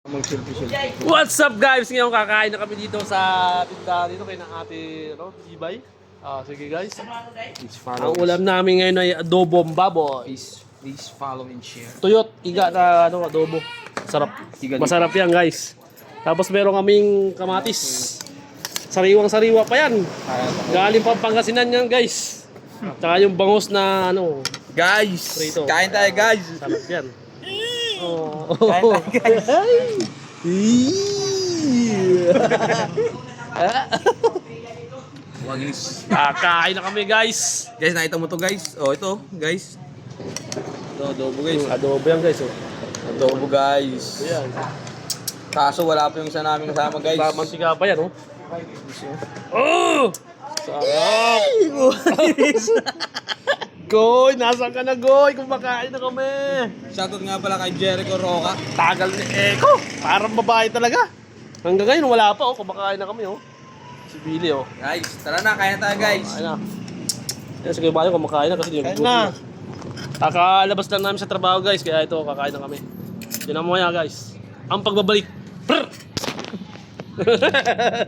What's up guys? Ngayon kakain na kami dito sa tindahan dito kay na ate Ibay. Sige guys. Ang ulam namin ngayon ay adobong baboy. Please follow and share. Tuyot, iga na adobo. Sarap. Masarap yan guys. Tapos meron kaming kamatis. Sariwang-sariwa pa yan. Galing pa Pangasinan yan guys. Tsaka yung bangus na Guys, prito. kain tayo guys. Sarap yan. Oh. Kain tayo guys. Kakain na kami guys. Guys, nakita mo to guys. Oh, ito guys. Ito, adobo guys. Adobo yan guys. Adobo guys. Ayan. Kaso wala pa yung isa namin kasama guys. Mantika pa yan Oh! Sarap! Goy! Nasaan ka na Goy? Kumakain na kami! Shoutout nga pala kay Jericho Roca. Tagal ni Eko! Parang babae talaga. Hanggang ngayon wala pa kumakain na kami Si Billy Guys, tara na, kain na tayo guys. Kain na. Yan si Kuya Bayo kumakain na kasi hindi Kain na. Kakalabas lang namin sa trabaho guys kaya ito kakain na kami. Yun ang mga guys. Ang pagbabalik. Brr!